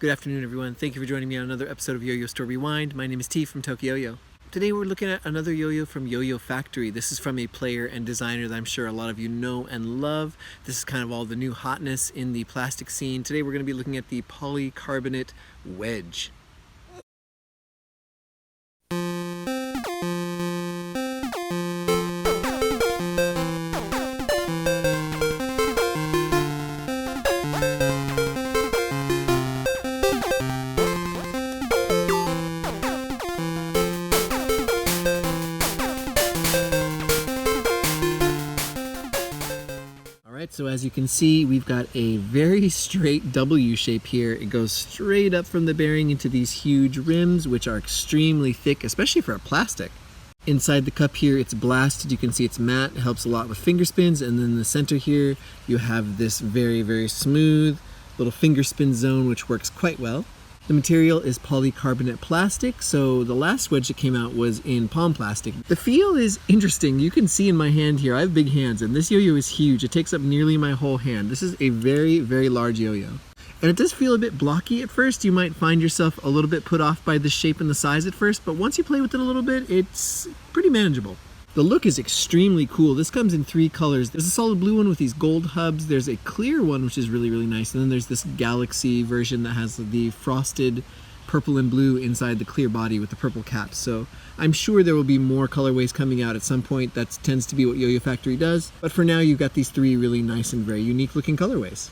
Good afternoon, everyone. Thank you for joining me on another episode of Yo-Yo Store Rewind. My name is T from Tokyo-Yo. Today we're looking at another yo-yo from Yo-Yo Factory. This is from a player and designer that I'm sure a lot of you know and love. This is kind of all the new hotness in the plastic scene. Today we're going to be looking at the polycarbonate wedge. So as you can see, we've got a very straight W shape here. It goes straight up from the bearing into these huge rims, which are extremely thick, especially for a plastic. Inside the cup here, it's blasted. You can see it's matte. It helps a lot with finger spins. And then in the center here, you have this very, very smooth little finger spin zone, which works quite well. The material is polycarbonate plastic, so the last wedge that came out was in palm plastic. The feel is interesting. You can see in my hand here, I have big hands, and this yo-yo is huge. It takes up nearly my whole hand. This is a very, very large yo-yo. And it does feel a bit blocky at first. You might find yourself a little bit put off by the shape and the size at first, but once you play with it a little bit, it's pretty manageable. The look is extremely cool. This comes in 3 colors. There's a solid blue one with these gold hubs. There's a clear one, which is really, really nice. And then there's this galaxy version that has the frosted purple and blue inside the clear body with the purple caps. So I'm sure there will be more colorways coming out at some point. That tends to be what Yo-Yo Factory does. But for now, you've got these 3 really nice and very unique looking colorways.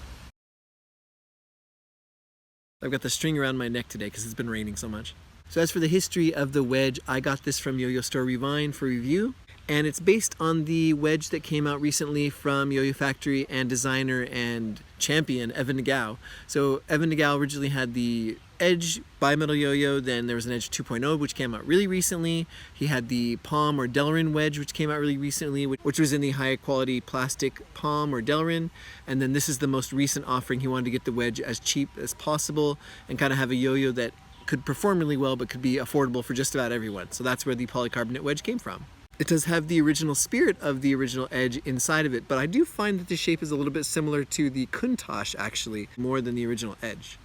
I've got the string around my neck today because it's been raining so much. So as for the history of the wedge, I got this from Yo-Yo Store Rewind for review. And it's based on the wedge that came out recently from Yo-Yo Factory and designer and champion Evan Nagao. So Evan Nagao originally had the Edge bimetal yo-yo, then there was an Edge 2.0 which came out really recently. He had the Palm or Delrin wedge which came out really recently, which was in the high quality plastic Palm or Delrin. And then this is the most recent offering. He wanted to get the wedge as cheap as possible and kind of have a yo-yo that could perform really well but could be affordable for just about everyone. So that's where the polycarbonate wedge came from. It does have the original spirit of the original Edge inside of it, but I do find that the shape is a little bit similar to the Countach actually, more than the original Edge.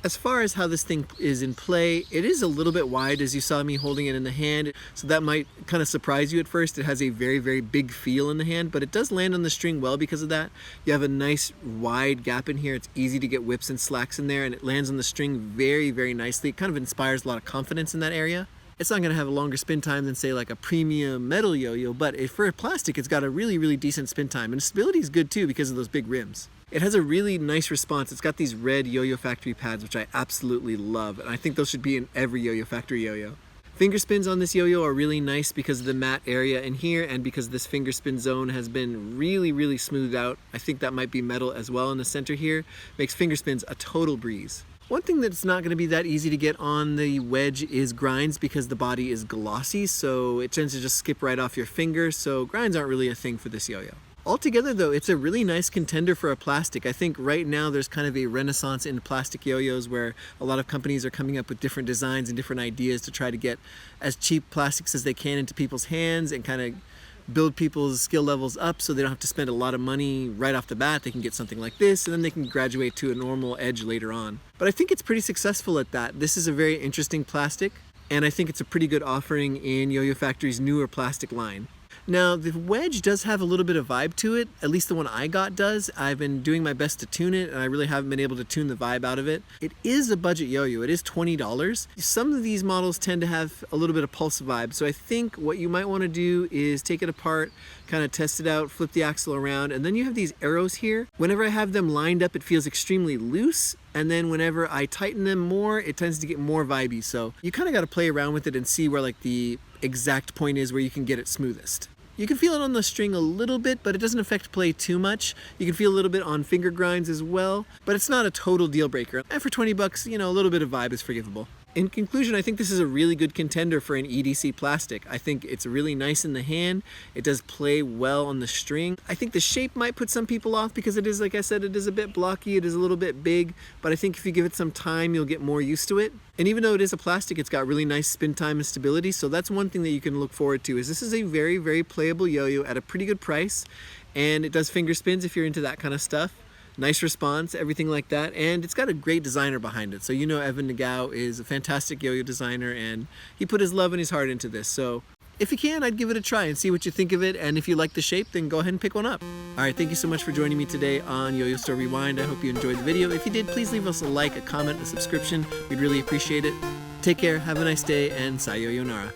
As far as how this thing is in play, it is a little bit wide as you saw me holding it in the hand, so that might kind of surprise you at first. It has a very, very big feel in the hand, but it does land on the string well because of that. You have a nice wide gap in here. It's easy to get whips and slacks in there, and it lands on the string very, very nicely. It kind of inspires a lot of confidence in that area. It's not going to have a longer spin time than say like a premium metal yo-yo, but for a plastic, it's got a really, really decent spin time, and stability is good too because of those big rims. It has a really nice response. It's got these red Yo-Yo Factory pads, which I absolutely love, and I think those should be in every Yo-Yo Factory yo-yo. Finger spins on this yo-yo are really nice because of the matte area in here and because this finger spin zone has been really, really smoothed out. I think that might be metal as well in the center here. Makes finger spins a total breeze. One thing that's not going to be that easy to get on the wedge is grinds because the body is glossy, so it tends to just skip right off your finger, so grinds aren't really a thing for this yo-yo. Altogether though, it's a really nice contender for a plastic. I think right now there's kind of a renaissance in plastic yo-yos where a lot of companies are coming up with different designs and different ideas to try to get as cheap plastics as they can into people's hands and kind of build people's skill levels up so they don't have to spend a lot of money right off the bat. They can get something like this and then they can graduate to a normal Edge later on. But I think it's pretty successful at that. This is a very interesting plastic and I think it's a pretty good offering in Yo-Yo Factory's newer plastic line. Now, the wedge does have a little bit of vibe to it, at least the one I got does. I've been doing my best to tune it, and I really haven't been able to tune the vibe out of it. It is a budget yo-yo. It is $20. Some of these models tend to have a little bit of pulse vibe, so I think what you might want to do is take it apart, kind of test it out, flip the axle around, and then you have these arrows here. Whenever I have them lined up, it feels extremely loose, and then whenever I tighten them more, it tends to get more vibey. So you kind of got to play around with it and see where like the exact point is where you can get it smoothest. You can feel it on the string a little bit, but it doesn't affect play too much. You can feel a little bit on finger grinds as well, but it's not a total deal breaker. And for 20 bucks, you know, a little bit of vibe is forgivable. In conclusion, I think this is a really good contender for an EDC plastic. I think it's really nice in the hand. It does play well on the string. I think the shape might put some people off because it is, like I said, it is a bit blocky, it is a little bit big, but I think if you give it some time, you'll get more used to it. And even though it is a plastic, it's got really nice spin time and stability, so that's one thing that you can look forward to, is this is a very, very playable yo-yo at a pretty good price, and it does finger spins if you're into that kind of stuff. nice response, everything like that, and it's got a great designer behind it. So you know Evan Nagao is a fantastic yo-yo designer, and he put his love and his heart into this. So if you can, I'd give it a try and see what you think of it, and if you like the shape, then go ahead and pick one up. Alright, thank you so much for joining me today on Yo-Yo Store Rewind. I hope you enjoyed the video. If you did, please leave us a like, a comment, a subscription. We'd really appreciate it. Take care, have a nice day, and sayonara.